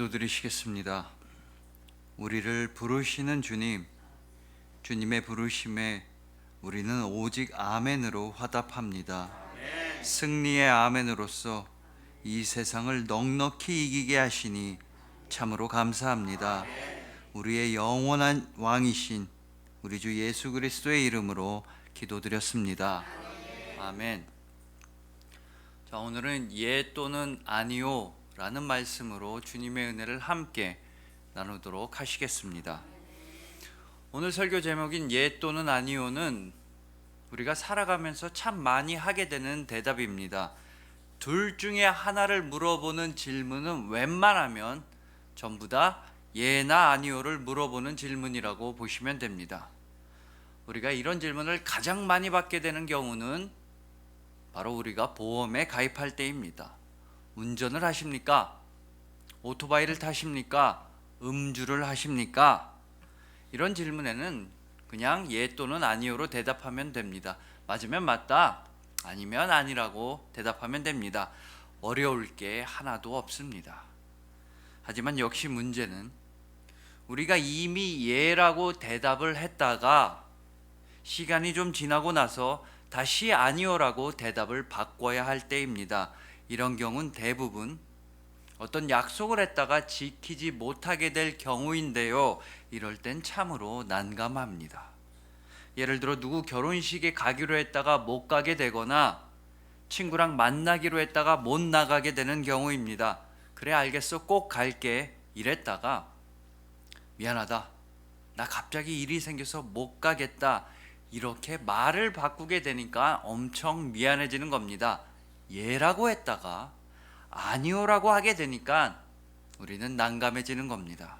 기도드리시겠습니다. 우리를 부르시는 주님, 주님의 부르심에 우리는 오직 아멘으로 화답합니다. 승리의 아멘으로서 이 세상을 넉넉히 이기게 하시니 참으로 감사합니다. 우리의 영원한 왕이신 우리 주 예수 그리스도의 이름으로 기도드렸습니다. 아멘. 자, 오늘은 예 또는 아니요 라는 말씀으로 주님의 은혜를 함께 나누도록 하시겠습니다. 오늘 설교 제목인 예 또는 아니요는 우리가 살아가면서 참 많이 하게 되는 대답입니다. 둘 중에 하나를 물어보는 질문은 웬만하면 전부 다 예나 아니요를 물어보는 질문이라고 보시면 됩니다. 우리가 이런 질문을 가장 많이 받게 되는 경우는 바로 우리가 보험에 가입할 때입니다. 운전을 하십니까? 오토바이를 타십니까? 음주를 하십니까? 이런 질문에는 그냥 예 또는 아니요로 대답하면 됩니다. 맞으면 맞다, 아니면 아니라고 대답하면 됩니다. 어려울 게 하나도 없습니다. 하지만 역시 문제는 우리가 이미 예라고 대답을 했다가 시간이 좀 지나고 나서 다시 아니요라고 대답을 바꿔야 할 때입니다. 이런 경우는 대부분 어떤 약속을 했다가 지키지 못하게 될 경우인데요. 이럴 땐 참으로 난감합니다. 예를 들어 누구 결혼식에 가기로 했다가 못 가게 되거나 친구랑 만나기로 했다가 못 나가게 되는 경우입니다. 그래 알겠어, 꼭 갈게 이랬다가 미안하다, 나 갑자기 일이 생겨서 못 가겠다, 이렇게 말을 바꾸게 되니까 엄청 미안해지는 겁니다. 예라고 했다가 아니요라고 하게 되니까 우리는 난감해지는 겁니다.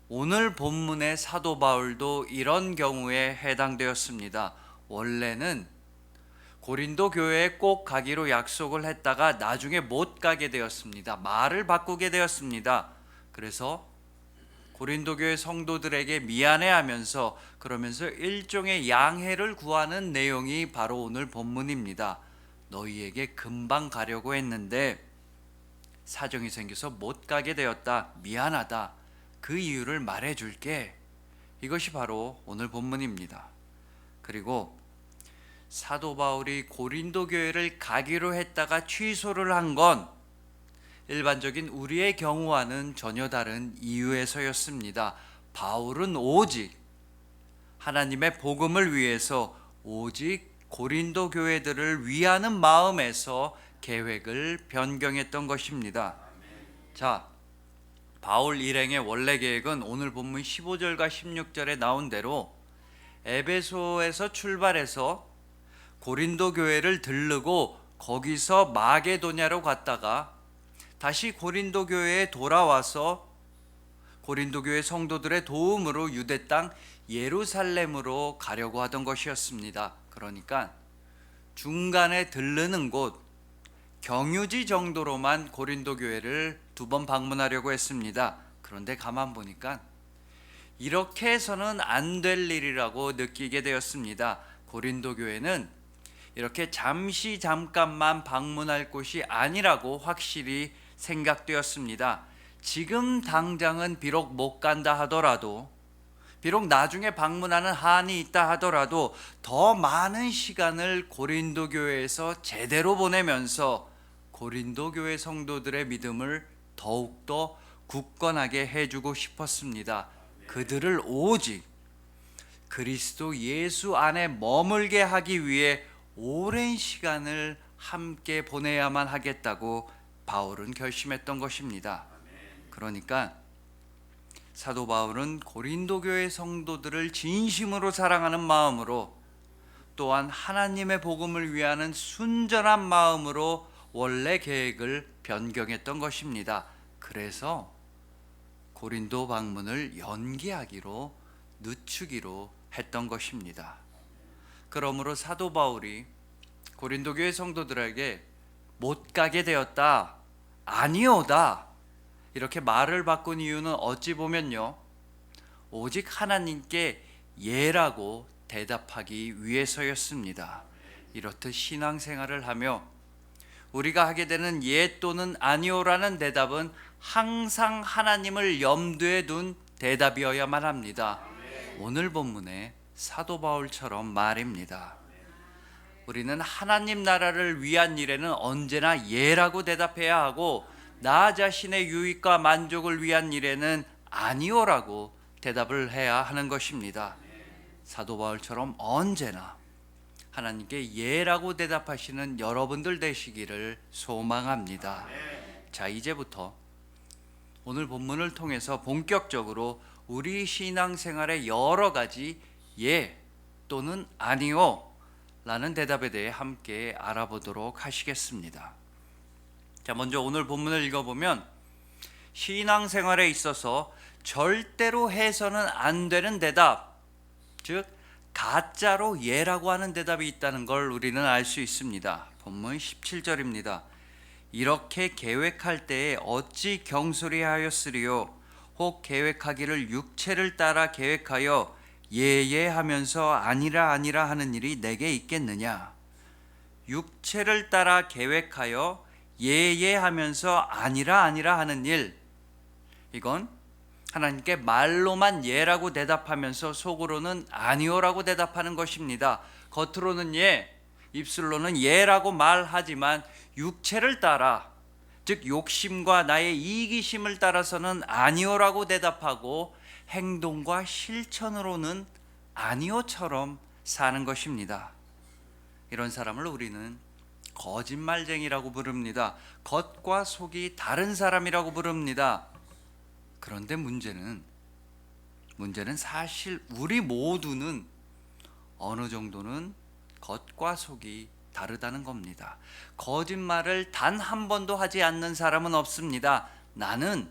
오늘 본문의 사도 바울도 이런 경우에 해당되었습니다. 원래는 고린도 교회에 꼭 가기로 약속을 했다가 나중에 못 가게 되었습니다. 말을 바꾸게 되었습니다. 그래서 고린도 교회 성도들에게 미안해하면서 그러면서 일종의 양해를 구하는 내용이 바로 오늘 본문입니다. 너희에게 금방 가려고 했는데 사정이 생겨서 못 가게 되었다. 미안하다. 그 이유를 말해줄게. 이것이 바로 오늘 본문입니다. 그리고 사도 바울이 고린도 교회를 가기로 했다가 취소를 한 건 일반적인 우리의 경우와는 전혀 다른 이유에서였습니다. 바울은 오직 하나님의 복음을 위해서 오직 고린도 교회들을 위하는 마음에서 계획을 변경했던 것입니다. 자, 바울 일행의 원래 계획은 오늘 본문 15절과 16절에 나온 대로 에베소에서 출발해서 고린도 교회를 들르고 거기서 마게도냐로 갔다가 다시 고린도 교회에 돌아와서 고린도 교회 성도들의 도움으로 유대 땅 예루살렘으로 가려고 하던 것이었습니다. 그러니까 중간에 들르는 곳 경유지 정도로만 고린도 교회를 2번 방문하려고 했습니다. 그런데 가만 보니까 이렇게 해서는 안 될 일이라고 느끼게 되었습니다. 고린도 교회는 이렇게 잠깐만 방문할 곳이 아니라고 확실히 생각되었습니다. 지금 당장은 비록 못 간다 하더라도, 비록 나중에 방문하는 한이 있다 하더라도 더 많은 시간을 고린도 교회에서 제대로 보내면서 고린도 교회 성도들의 믿음을 더욱더 굳건하게 해주고 싶었습니다. 그들을 오직 그리스도 예수 안에 머물게 하기 위해 오랜 시간을 함께 보내야만 하겠다고 바울은 결심했던 것입니다. 그러니까 사도 바울은 고린도 교회 성도들을 진심으로 사랑하는 마음으로 또한 하나님의 복음을 위하는 순전한 마음으로 원래 계획을 변경했던 것입니다. 그래서 고린도 방문을 연기하기로 늦추기로 했던 것입니다. 그러므로 사도 바울이 고린도 교회 성도들에게 못 가게 되었다, 아니오다 이렇게 말을 바꾼 이유는 어찌 보면요, 오직 하나님께 예라고 대답하기 위해서였습니다. 이렇듯 신앙생활을 하며 우리가 하게 되는 예 또는 아니오라는 대답은 항상 하나님을 염두에 둔 대답이어야만 합니다. 오늘 본문의 사도 바울처럼 말입니다. 우리는 하나님 나라를 위한 일에는 언제나 예라고 대답해야 하고, 나 자신의 유익과 만족을 위한 일에는 아니오라고 대답을 해야 하는 것입니다. 사도 바울처럼 언제나 하나님께 예라고 대답하시는 여러분들 되시기를 소망합니다. 자, 이제부터 오늘 본문을 통해서 본격적으로 우리 신앙생활의 여러 가지 예 또는 아니오 라는 대답에 대해 함께 알아보도록 하시겠습니다. 자, 먼저 오늘 본문을 읽어보면 신앙생활에 있어서 절대로 해서는 안 되는 대답, 즉 가짜로 예라고 하는 대답이 있다는 걸 우리는 알 수 있습니다. 본문 17절입니다. 이렇게 계획할 때에 어찌 경솔히하였으리요? 혹 계획하기를 육체를 따라 계획하여 예하면서 아니라 하는 일이 내게 있겠느냐? 육체를 따라 계획하여 예하면서 아니라 하는 일, 이건 하나님께 말로만 예라고 대답하면서 속으로는 아니오라고 대답하는 것입니다. 겉으로는 예, 입술로는 예라고 말하지만 육체를 따라, 즉 욕심과 나의 이기심을 따라서는 아니오라고 대답하고 행동과 실천으로는 아니오처럼 사는 것입니다. 이런 사람을 우리는 거짓말쟁이라고 부릅니다. 겉과 속이 다른 사람이라고 부릅니다. 그런데 문제는 사실 우리 모두는 어느 정도는 겉과 속이 다르다는 겁니다. 거짓말을 단 한 번도 하지 않는 사람은 없습니다. 나는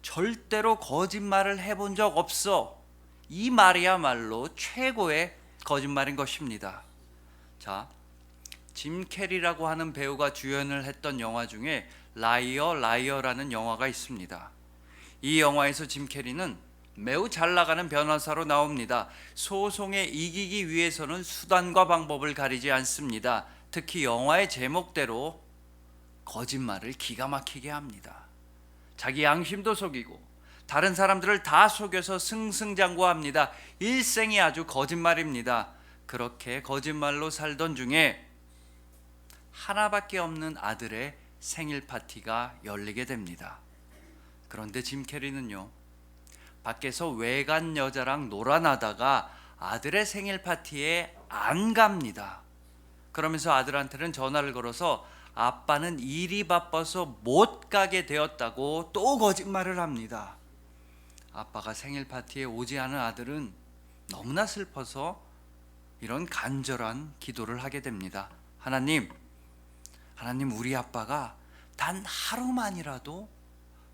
절대로 거짓말을 해본 적 없어. 이 말이야말로 최고의 거짓말인 것입니다. 자, 짐 캐리라고 하는 배우가 주연을 했던 영화 중에 라이어라는 영화가 있습니다. 이 영화에서 짐 캐리는 매우 잘 나가는 변호사로 나옵니다. 소송에 이기기 위해서는 수단과 방법을 가리지 않습니다. 특히 영화의 제목대로 거짓말을 기가 막히게 합니다. 자기 양심도 속이고 다른 사람들을 다 속여서 승승장구합니다. 일생이 아주 거짓말입니다. 그렇게 거짓말로 살던 중에 하나밖에 없는 아들의 생일 파티가 열리게 됩니다. 그런데 짐 캐리는요, 밖에서 외간 여자랑 놀아나다가 아들의 생일 파티에 안 갑니다. 그러면서 아들한테는 전화를 걸어서 아빠는 일이 바빠서 못 가게 되었다고 또 거짓말을 합니다. 아빠가 생일 파티에 오지 않은 아들은 너무나 슬퍼서 이런 간절한 기도를 하게 됩니다. 하나님, 우리 아빠가 단 하루만이라도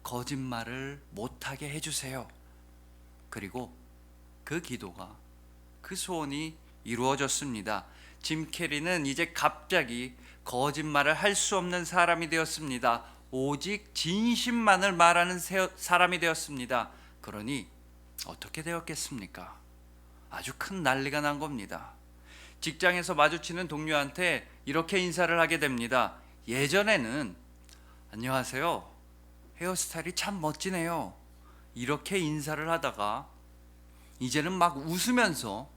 거짓말을 못하게 해주세요. 그리고 그 기도가, 그 소원이 이루어졌습니다. 짐 캐리는 이제 갑자기 거짓말을 할 수 없는 사람이 되었습니다. 오직 진심만을 말하는 사람이 되었습니다. 그러니 어떻게 되었겠습니까? 아주 큰 난리가 난 겁니다. 직장에서 마주치는 동료한테 이렇게 인사를 하게 됩니다. 예전에는 안녕하세요, 헤어스타일이 참 멋지네요, 이렇게 인사를 하다가 이제는 막 웃으면서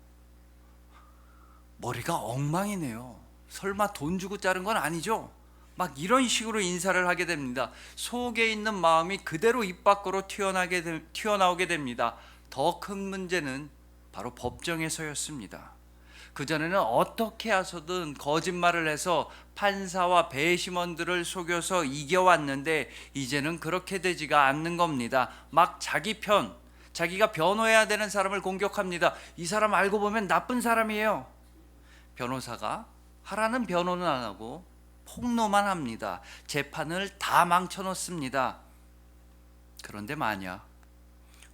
머리가 엉망이네요, 설마 돈 주고 자른 건 아니죠? 막 이런 식으로 인사를 하게 됩니다. 속에 있는 마음이 그대로 입 밖으로 튀어나오게 됩니다. 더 큰 문제는 바로 법정에서였습니다. 그전에는 어떻게 해서든 거짓말을 해서 판사와 배심원들을 속여서 이겨왔는데 이제는 그렇게 되지가 않는 겁니다. 막 자기 편, 자기가 변호해야 되는 사람을 공격합니다. 이 사람 알고 보면 나쁜 사람이에요. 변호사가 하라는 변호는 안 하고 폭로만 합니다. 재판을 다 망쳐놓습니다. 그런데 만약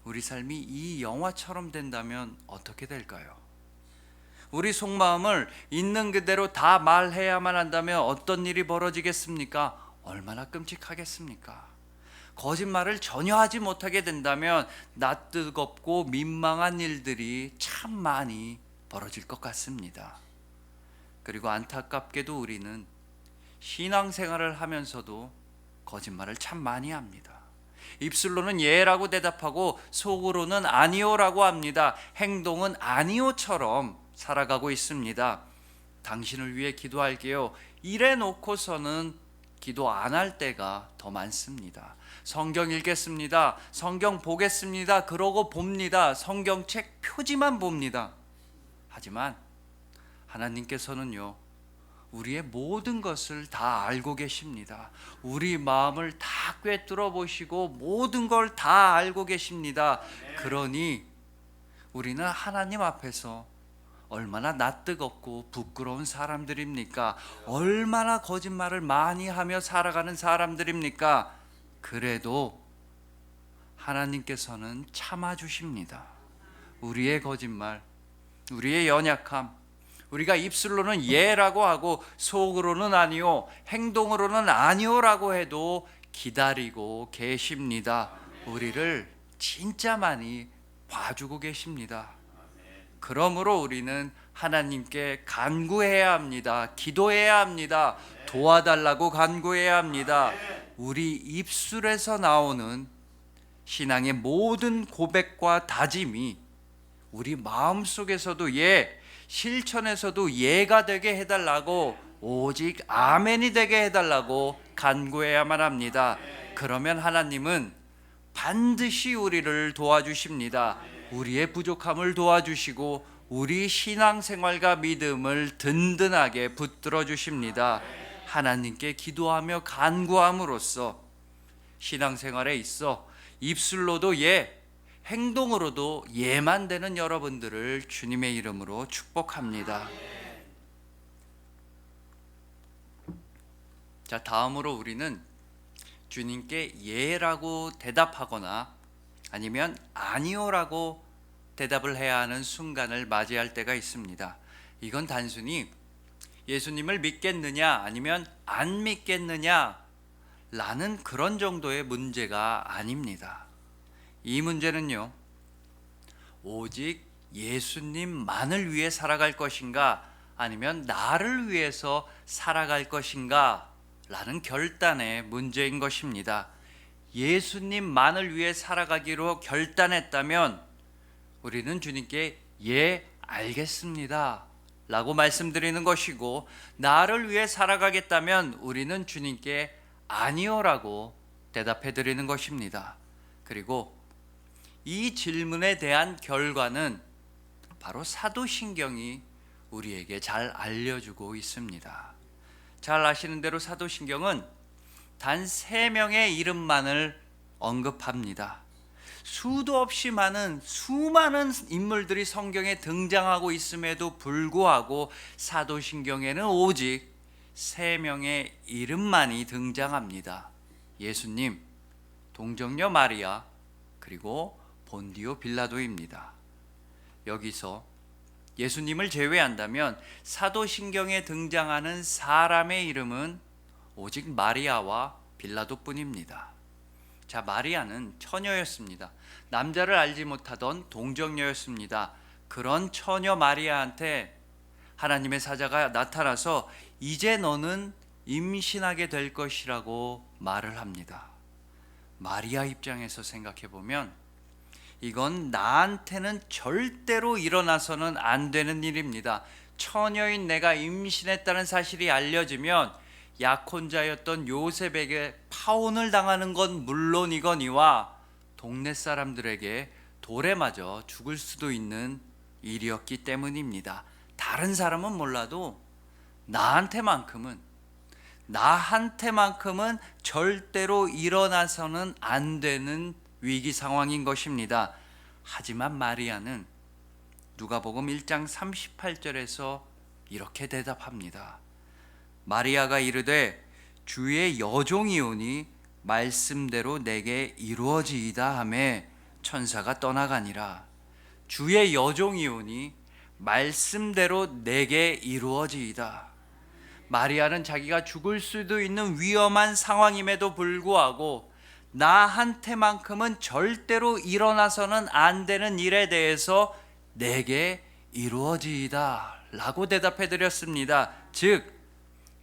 우리 삶이 이 영화처럼 된다면 어떻게 될까요? 우리 속마음을 있는 그대로 다 말해야만 한다면 어떤 일이 벌어지겠습니까? 얼마나 끔찍하겠습니까? 거짓말을 전혀 하지 못하게 된다면 낯뜨겁고 민망한 일들이 참 많이 벌어질 것 같습니다. 그리고 안타깝게도 우리는 신앙생활을 하면서도 거짓말을 참 많이 합니다. 입술로는 예라고 대답하고 속으로는 아니오라고 합니다. 행동은 아니오처럼 살아가고 있습니다. 당신을 위해 기도할게요. 이래 놓고서는 기도 안 할 때가 더 많습니다. 성경 읽겠습니다. 성경 보겠습니다. 그러고 봅니다. 성경책 표지만 봅니다. 하지만 하나님께서는요, 우리의 모든 것을 다 알고 계십니다. 우리 마음을 다 꿰뚫어 보시고 모든 걸 다 알고 계십니다. 그러니 우리는 하나님 앞에서 얼마나 낯뜨겁고 부끄러운 사람들입니까? 얼마나 거짓말을 많이 하며 살아가는 사람들입니까? 그래도 하나님께서는 참아주십니다. 우리의 거짓말, 우리의 연약함, 우리가 입술로는 예라고 하고 속으로는 아니요, 행동으로는 아니오라고 해도 기다리고 계십니다. 우리를 진짜 많이 봐주고 계십니다. 그러므로 우리는 하나님께 간구해야 합니다. 기도해야 합니다. 도와달라고 간구해야 합니다. 우리 입술에서 나오는 신앙의 모든 고백과 다짐이 우리 마음속에서도 예, 실천에서도 예가 되게 해달라고, 오직 아멘이 되게 해달라고 간구해야만 합니다. 그러면 하나님은 반드시 우리를 도와주십니다. 우리의 부족함을 도와주시고 우리 신앙생활과 믿음을 든든하게 붙들어 주십니다. 하나님께 기도하며 간구함으로써 신앙생활에 있어 입술로도 예, 행동으로도 예만 되는 여러분들을 주님의 이름으로 축복합니다. 자, 다음으로 우리는 주님께 예라고 대답하거나 아니면 아니오라고 대답을 해야 하는 순간을 맞이할 때가 있습니다. 이건 단순히 예수님을 믿겠느냐 아니면 안 믿겠느냐 라는 그런 정도의 문제가 아닙니다. 이 문제는요, 오직 예수님만을 위해 살아갈 것인가 아니면 나를 위해서 살아갈 것인가 라는 결단의 문제인 것입니다. 예수님만을 위해 살아가기로 결단했다면 우리는 주님께 예, 알겠습니다 라고 말씀드리는 것이고, 나를 위해 살아가겠다면 우리는 주님께 아니요 라고 대답해 드리는 것입니다. 그리고 이 질문에 대한 결과는 바로 사도신경이 우리에게 잘 알려주고 있습니다. 잘 아시는 대로 사도신경은 단 3명의 이름만을 언급합니다. 수도 없이 많은 수많은 인물들이 성경에 등장하고 있음에도 불구하고 사도신경에는 오직 3명의 이름만이 등장합니다. 예수님, 동정녀 마리아, 그리고 본디오 빌라도입니다. 여기서 예수님을 제외한다면 사도신경에 등장하는 사람의 이름은 오직 마리아와 빌라도뿐입니다. 자, 마리아는 처녀였습니다. 남자를 알지 못하던 동정녀였습니다. 그런 처녀 마리아한테 하나님의 사자가 나타나서 이제 너는 임신하게 될 것이라고 말을 합니다. 마리아 입장에서 생각해 보면 이건 나한테는 절대로 일어나서는 안 되는 일입니다. 처녀인 내가 임신했다는 사실이 알려지면 약혼자였던 요셉에게 파혼을 당하는 건 물론이거니와 동네 사람들에게 돌에 맞아 죽을 수도 있는 일이었기 때문입니다. 다른 사람은 몰라도 나한테만큼은 절대로 일어나서는 안 되는 위기 상황인 것입니다. 하지만 마리아는 누가복음 1장 38절에서 이렇게 대답합니다. 마리아가 이르되 주의 여종이오니 말씀대로 내게 이루어지이다 하매 천사가 떠나가니라. 주의 여종이오니 말씀대로 내게 이루어지이다. 마리아는 자기가 죽을 수도 있는 위험한 상황임에도 불구하고 나한테만큼은 절대로 일어나서는 안 되는 일에 대해서 내게 이루어지이다 라고 대답해 드렸습니다. 즉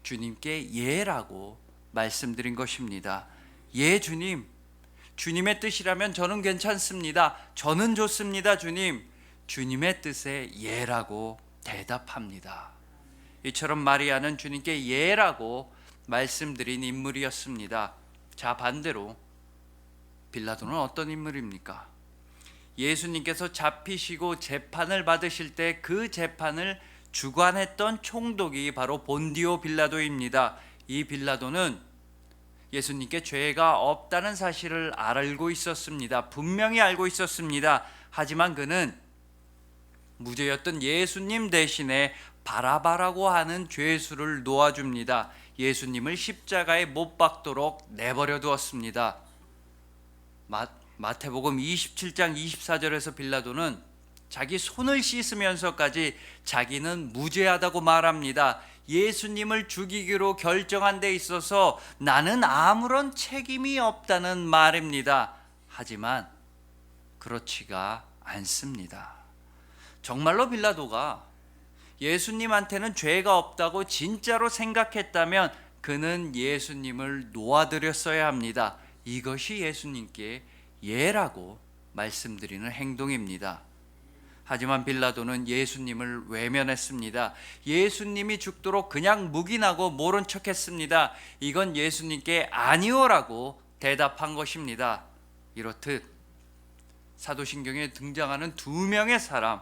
주님께 예라고 말씀드린 것입니다. 예, 주님, 주님의 뜻이라면 저는 괜찮습니다. 저는 좋습니다, 주님. 주님의 뜻에 예라고 대답합니다. 이처럼 마리아는 주님께 예라고 말씀드린 인물이었습니다. 자, 반대로 빌라도는 어떤 인물입니까? 예수님께서 잡히시고 재판을 받으실 때 그 재판을 주관했던 총독이 바로 본디오 빌라도입니다. 이 빌라도는 예수님께 죄가 없다는 사실을 알고 있었습니다. 분명히 알고 있었습니다. 하지만 그는 무죄였던 예수님 대신에 바라바라고 하는 죄수를 놓아줍니다. 예수님을 십자가에 못 박도록 내버려 두었습니다. 마태복음 27장 24절에서 빌라도는 자기 손을 씻으면서까지 자기는 무죄하다고 말합니다. 예수님을 죽이기로 결정한 데 있어서 나는 아무런 책임이 없다는 말입니다. 하지만 그렇지가 않습니다. 정말로 빌라도가 예수님한테는 죄가 없다고 진짜로 생각했다면 그는 예수님을 놓아드렸어야 합니다. 이것이 예수님께 예라고 말씀드리는 행동입니다. 하지만 빌라도는 예수님을 외면했습니다. 예수님이 죽도록 그냥 묵인하고 모른 척했습니다. 이건 예수님께 아니오라고 대답한 것입니다. 이렇듯 사도신경에 등장하는 두 명의 사람,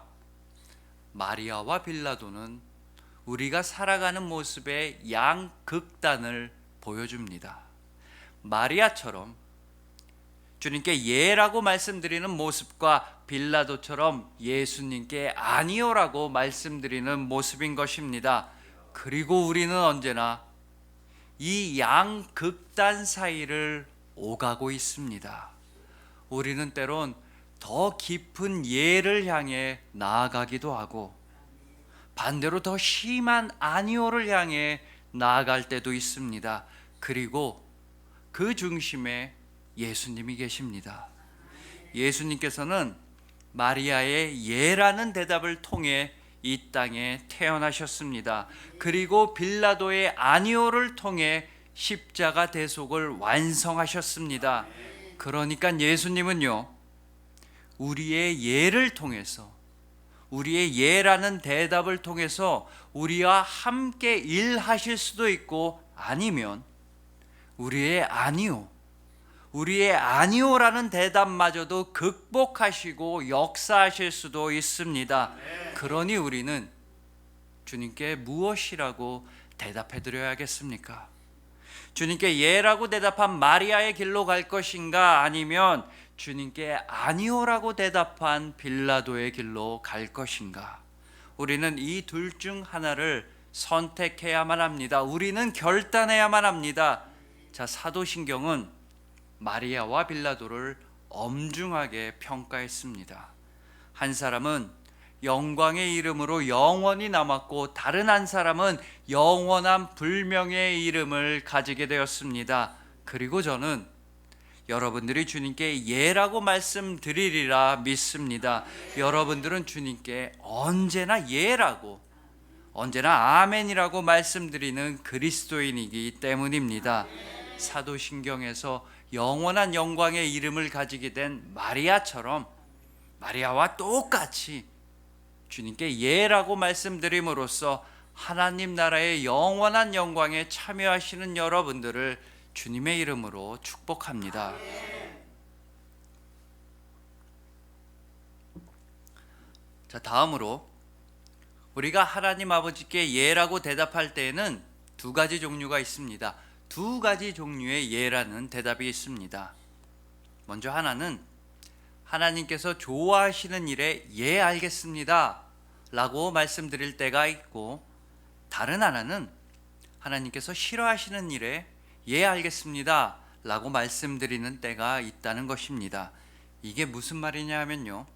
마리아와 빌라도는 우리가 살아가는 모습의 양극단을 보여줍니다. 마리아처럼 주님께 예라고 말씀드리는 모습과 빌라도처럼 예수님께 아니오라고 말씀드리는 모습인 것입니다. 그리고 우리는 언제나 이 양극단 사이를 오가고 있습니다. 우리는 때론 더 깊은 예를 향해 나아가기도 하고 반대로 더 심한 아니오를 향해 나아갈 때도 있습니다. 그리고 그 중심에 예수님이 계십니다. 예수님께서는 마리아의 예라는 대답을 통해 이 땅에 태어나셨습니다. 그리고 빌라도의 아니오를 통해 십자가 대속을 완성하셨습니다. 그러니까 예수님은요, 우리의 예를 통해서, 우리의 예라는 대답을 통해서 우리와 함께 일하실 수도 있고, 아니면 우리의 아니오라는 대답마저도 극복하시고 역사하실 수도 있습니다. 그러니 우리는 주님께 무엇이라고 대답해 드려야겠습니까? 주님께 예라고 대답한 마리아의 길로 갈 것인가, 아니면 주님께 아니오라고 대답한 빌라도의 길로 갈 것인가? 우리는 이 둘 중 하나를 선택해야만 합니다. 우리는 결단해야만 합니다. 자, 사도신경은 마리아와 빌라도를 엄중하게 평가했습니다. 한 사람은 영광의 이름으로 영원히 남았고 다른 한 사람은 영원한 불명의 이름을 가지게 되었습니다. 그리고 저는 여러분들이 주님께 예라고 말씀드리리라 믿습니다. 여러분들은 주님께 언제나 예라고, 언제나 아멘이라고 말씀드리는 그리스도인이기 때문입니다. 사도신경에서 영원한 영광의 이름을 가지게 된 마리아처럼, 마리아와 똑같이 주님께 예라고 말씀드림으로써 하나님 나라의 영원한 영광에 참여하시는 여러분들을 주님의 이름으로 축복합니다. 자, 다음으로 우리가 하나님 아버지께 예라고 대답할 때에는 두 가지 종류가 있습니다. 두 가지 종류의 예라는 대답이 있습니다. 먼저 하나는 하나님께서 좋아하시는 일에 예 알겠습니다 라고 말씀드릴 때가 있고, 다른 하나는 하나님께서 싫어하시는 일에 예 알겠습니다 라고 말씀드리는 때가 있다는 것입니다. 이게 무슨 말이냐 하면요,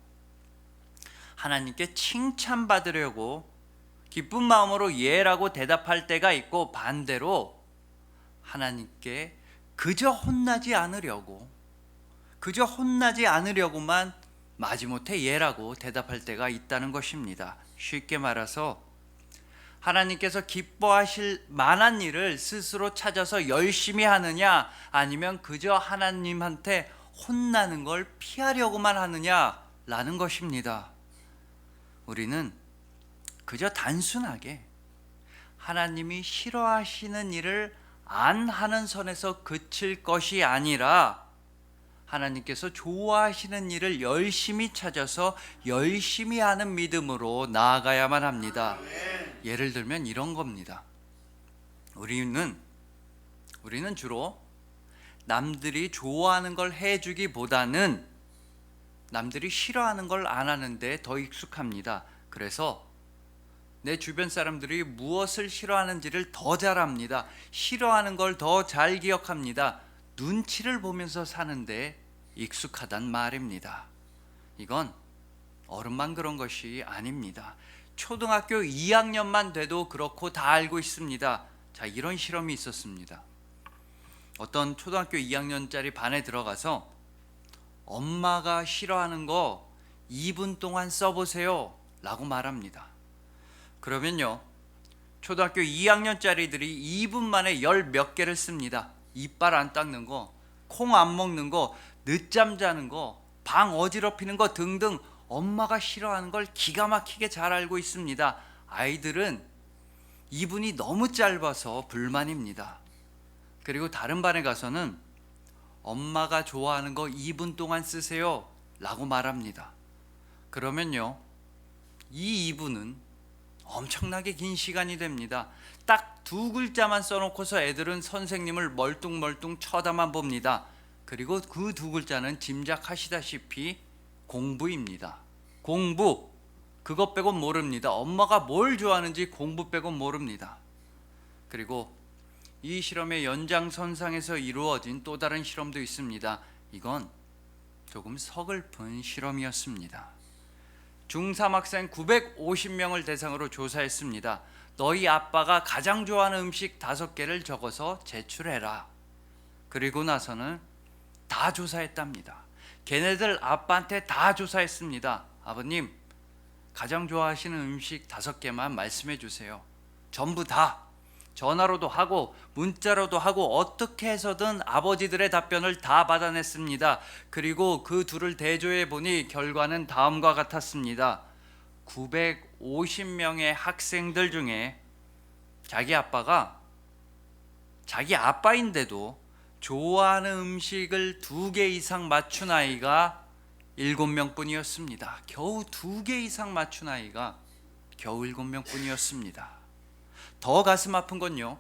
하나님께 칭찬받으려고 기쁜 마음으로 예라고 대답할 때가 있고, 반대로 하나님께 그저 혼나지 않으려고만 마지못해 예라고 대답할 때가 있다는 것입니다. 쉽게 말해서 하나님께서 기뻐하실 만한 일을 스스로 찾아서 열심히 하느냐, 아니면 그저 하나님한테 혼나는 걸 피하려고만 하느냐라는 것입니다. 우리는 그저 단순하게 하나님이 싫어하시는 일을 안 하는 선에서 그칠 것이 아니라 하나님께서 좋아하시는 일을 열심히 찾아서 열심히 하는 믿음으로 나아가야만 합니다. 예를 들면 이런 겁니다. 우리는 주로 남들이 좋아하는 걸 해주기보다는 남들이 싫어하는 걸 안 하는데 더 익숙합니다. 그래서 내 주변 사람들이 무엇을 싫어하는지를 더 잘 압니다. 싫어하는 걸 더 잘 기억합니다. 눈치를 보면서 사는데 익숙하단 말입니다. 이건 어른만 그런 것이 아닙니다. 초등학교 2학년만 돼도 그렇고 다 알고 있습니다. 자, 이런 실험이 있었습니다. 어떤 초등학교 2학년짜리 반에 들어가서 엄마가 싫어하는 거 2분 동안 써보세요 라고 말합니다. 그러면요, 초등학교 2학년짜리들이 2분 만에 10몇 개를 씁니다. 이빨 안 닦는 거, 콩 안 먹는 거, 늦잠 자는 거, 방 어지럽히는 거 등등 엄마가 싫어하는 걸 기가 막히게 잘 알고 있습니다. 아이들은 2분이 너무 짧아서 불만입니다. 그리고 다른 반에 가서는 엄마가 좋아하는 거 2분 동안 쓰세요 라고 말합니다. 그러면요, 이 2분은 엄청나게 긴 시간이 됩니다. 딱 두 글자만 써놓고서 애들은 선생님을 멀뚱멀뚱 쳐다만 봅니다. 그리고 그 두 글자는 짐작하시다시피 공부입니다. 공부, 그것 빼곤 모릅니다. 엄마가 뭘 좋아하는지 공부 빼곤 모릅니다. 그리고 이 실험의 연장선상에서 이루어진 또 다른 실험도 있습니다. 이건 조금 서글픈 실험이었습니다. 중3 학생 950명을 대상으로 조사했습니다. 너희 아빠가 가장 좋아하는 음식 5개를 적어서 제출해라. 그리고 나서는 다 조사했답니다. 걔네들 아빠한테 다 조사했습니다. 아버님, 가장 좋아하시는 음식 5개만 말씀해 주세요. 전부 다 전화로도 하고 문자로도 하고 어떻게 해서든 아버지들의 답변을 다 받아냈습니다. 그리고 그 둘을 대조해 보니 결과는 다음과 같았습니다. 950명의 학생들 중에 자기 아빠가 자기 아빠인데도 좋아하는 음식을 2개 이상 맞춘 아이가 7명뿐이었습니다. 겨우 2개 이상 맞춘 아이가 겨우 7명뿐이었습니다. 더 가슴 아픈 건요,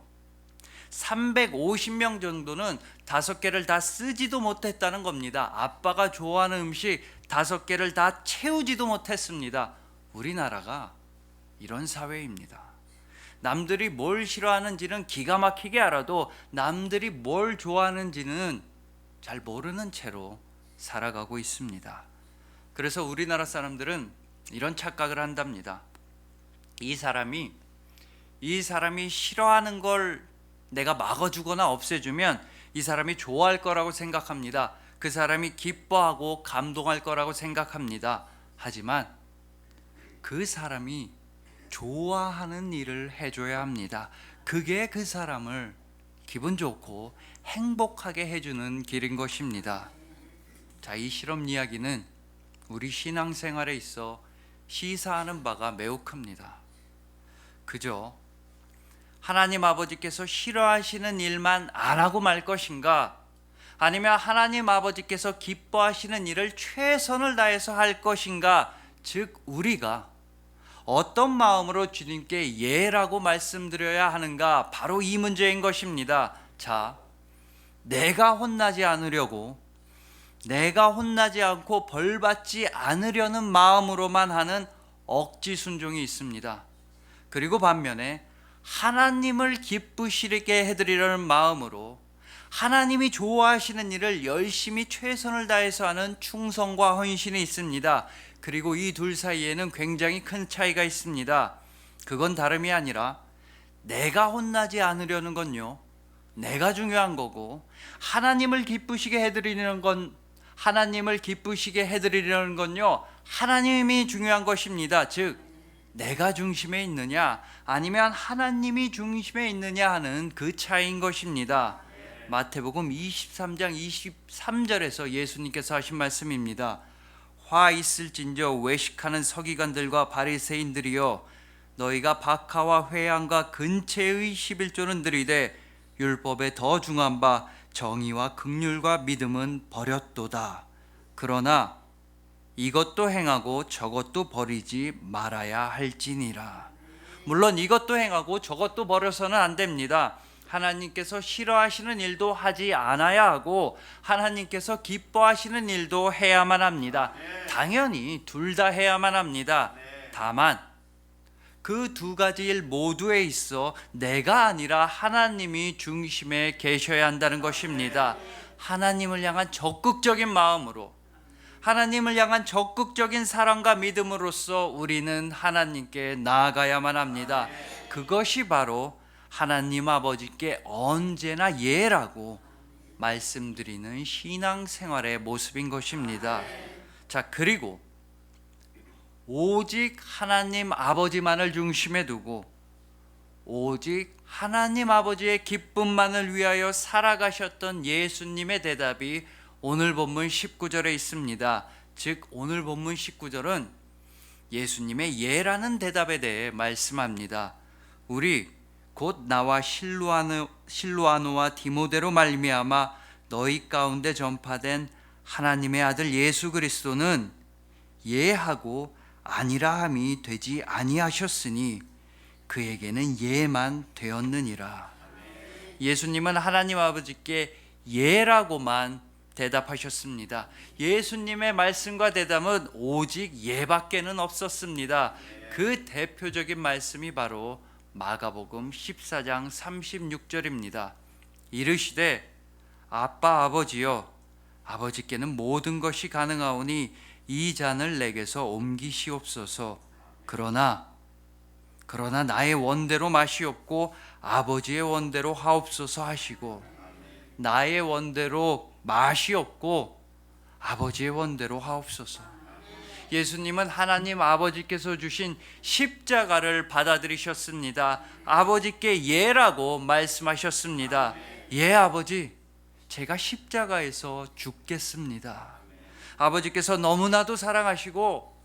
350명 정도는 5개를 다 쓰지도 못했다는 겁니다. 아빠가 좋아하는 음식 5개를 다 채우지도 못했습니다. 우리나라가 이런 사회입니다. 남들이 뭘 싫어하는지는 기가 막히게 알아도 남들이 뭘 좋아하는지는 잘 모르는 채로 살아가고 있습니다. 그래서 우리나라 사람들은 이런 착각을 한답니다. 이 사람이 싫어하는 걸 내가 막아주거나 없애주면 이 사람이 좋아할 거라고 생각합니다. 그 사람이 기뻐하고 감동할 거라고 생각합니다. 하지만 그 사람이 좋아하는 일을 해줘야 합니다. 그게 그 사람을 기분 좋고 행복하게 해주는 길인 것입니다. 자, 이 실험 이야기는 우리 신앙생활에 있어 시사하는 바가 매우 큽니다. 그저 하나님 아버지께서 싫어하시는 일만 안 하고 말 것인가, 아니면 하나님 아버지께서 기뻐하시는 일을 최선을 다해서 할 것인가, 즉 우리가 어떤 마음으로 주님께 예라고 말씀드려야 하는가, 바로 이 문제인 것입니다. 자, 내가 혼나지 않으려고, 내가 혼나지 않고 벌받지 않으려는 마음으로만 하는 억지 순종이 있습니다. 그리고 반면에 하나님을 기쁘시게 해드리려는 마음으로 하나님이 좋아하시는 일을 열심히 최선을 다해서 하는 충성과 헌신이 있습니다. 그리고 이 둘 사이에는 굉장히 큰 차이가 있습니다. 그건 다름이 아니라 내가 혼나지 않으려는 건요, 내가 중요한 거고, 하나님을 기쁘시게 해드리는 건요, 하나님이 중요한 것입니다. 즉 내가 중심에 있느냐 아니면 하나님이 중심에 있느냐 하는 그 차이인 것입니다. 마태복음 23장 23절에서 예수님께서 하신 말씀입니다. 화 있을진저 외식하는 서기관들과 바리새인들이여, 너희가 박하와 회향과 근체의 11조는 들이되 율법에 더 중한 바 정의와 긍휼과 믿음은 버렸도다. 그러나 이것도 행하고 저것도 버리지 말아야 할지니라. 물론 이것도 행하고 저것도 버려서는 안 됩니다. 하나님께서 싫어하시는 일도 하지 않아야 하고 하나님께서 기뻐하시는 일도 해야만 합니다. 당연히 둘 다 해야만 합니다. 다만 그 두 가지 일 모두에 있어 내가 아니라 하나님이 중심에 계셔야 한다는 것입니다. 하나님을 향한 적극적인 마음으로, 하나님을 향한 적극적인 사랑과 믿음으로써 우리는 하나님께 나아가야만 합니다. 그것이 바로 하나님 아버지께 언제나 예라고 말씀드리는 신앙생활의 모습인 것입니다. 자, 그리고 오직 하나님 아버지만을 중심에 두고 오직 하나님 아버지의 기쁨만을 위하여 살아가셨던 예수님의 대답이 오늘 본문 19절에 있습니다. 즉 오늘 본문 19절은 예수님의 예라는 대답에 대해 말씀합니다. 우리 곧 나와 실루아노와 디모데로 말미암아 너희 가운데 전파된 하나님의 아들 예수 그리스도는 예하고 아니라함이 되지 아니하셨으니 그에게는 예만 되었느니라. 예수님은 하나님 아버지께 예라고만 대답하셨습니다. 예수님의 말씀과 대답은 오직 예밖에는 없었습니다. 그 대표적인 말씀이 바로 마가복음 14장 36절입니다. 이르시되 아빠 아버지여, 아버지께는 모든 것이 가능하오니 이 잔을 내게서 옮기시옵소서. 그러나 나의 원대로 마시옵고 아버지의 원대로 하옵소서 하시고, 나의 원대로 마시옵고 아버지의 원대로 하옵소서. 예수님은 하나님 아버지께서 주신 십자가를 받아들이셨습니다. 아버지께 예라고 말씀하셨습니다. 예 아버지, 제가 십자가에서 죽겠습니다. 아버지께서 너무나도 사랑하시고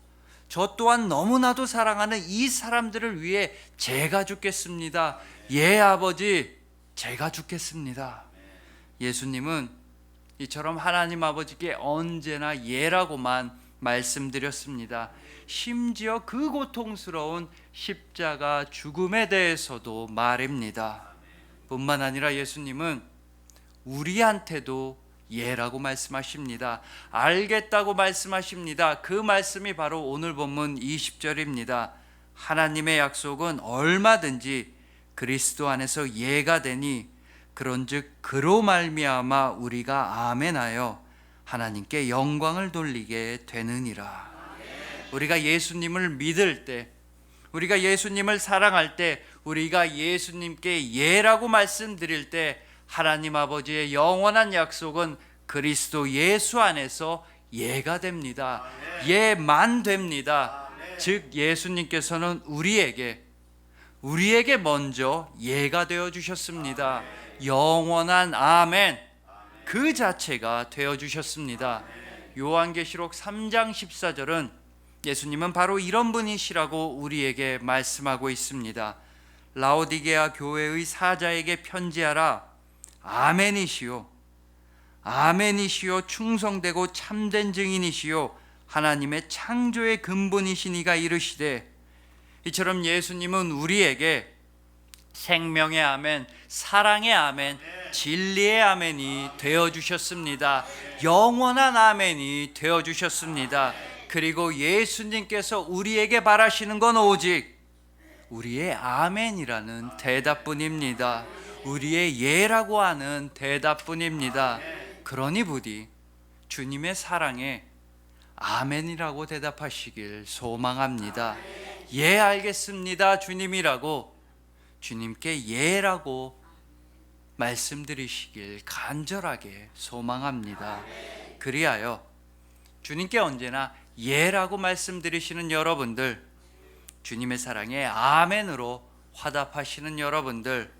저 또한 너무나도 사랑하는 이 사람들을 위해 제가 죽겠습니다. 예 아버지, 제가 죽겠습니다. 예수님은 이처럼 하나님 아버지께 언제나 예라고만 말씀드렸습니다. 심지어 그 고통스러운 십자가 죽음에 대해서도 말입니다. 뿐만 아니라 예수님은 우리한테도 예라고 말씀하십니다. 알겠다고 말씀하십니다. 그 말씀이 바로 오늘 본문 20절입니다. 하나님의 약속은 얼마든지 그리스도 안에서 예가 되니 그런즉 그로 말미암아 우리가 아멘하여 하나님께 영광을 돌리게 되느니라. 우리가 예수님을 믿을 때, 우리가 예수님을 사랑할 때, 우리가 예수님께 예라고 말씀드릴 때 하나님 아버지의 영원한 약속은 그리스도 예수 안에서 예가 됩니다. 예만 됩니다. 즉 예수님께서는 우리에게 먼저 예가 되어 주셨습니다. 영원한 아멘 그 자체가 되어 주셨습니다. 요한계시록 3장 14절은 예수님은 바로 이런 분이시라고 우리에게 말씀하고 있습니다. 라오디게아 교회의 사자에게 편지하라. 아멘이시요, 아멘이시요, 충성되고 참된 증인이시요, 하나님의 창조의 근본이시니가 이르시되. 이처럼 예수님은 우리에게 생명의 아멘, 사랑의 아멘, 진리의 아멘이 되어주셨습니다. 영원한 아멘이 되어주셨습니다. 그리고 예수님께서 우리에게 바라시는 건 오직 우리의 아멘이라는 대답뿐입니다. 우리의 예라고 하는 대답뿐입니다. 그러니 부디 주님의 사랑에 아멘이라고 대답하시길 소망합니다. 예 알겠습니다 주님이라고 주님께 예라고 말씀드리시길 간절하게 소망합니다. 그리하여 주님께 언제나 예라고 말씀드리시는 여러분들, 주님의 사랑에 아멘으로 화답하시는 여러분들,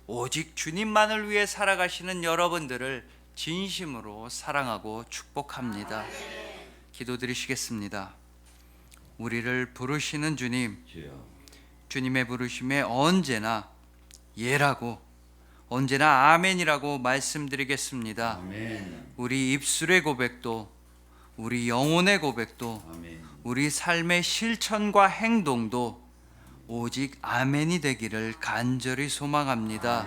오직 주님만을 위해 살아가시는 여러분들을 진심으로 사랑하고 축복합니다. 기도드리시겠습니다. 우리를 부르시는 주님, 주님의 부르심에 언제나 예라고, 언제나 아멘이라고 말씀드리겠습니다. 우리 입술의 고백도, 우리 영혼의 고백도, 우리 삶의 실천과 행동도 오직 아멘이 되기를 간절히 소망합니다.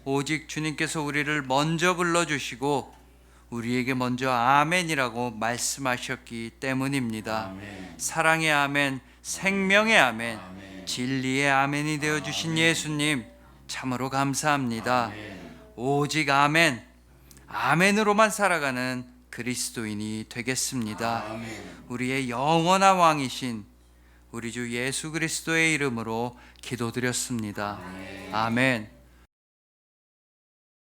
오직 주님께서 우리를 먼저 불러주시고 우리에게 먼저 아멘이라고 말씀하셨기 때문입니다. 사랑의 아멘, 생명의 아멘, 진리의 아멘이 되어주신 예수님 참으로 감사합니다. 오직 아멘, 아멘으로만 살아가는 그리스도인이 되겠습니다. 우리의 영원한 왕이신 우리 주 예수 그리스도의 이름으로 기도드렸습니다. 아멘.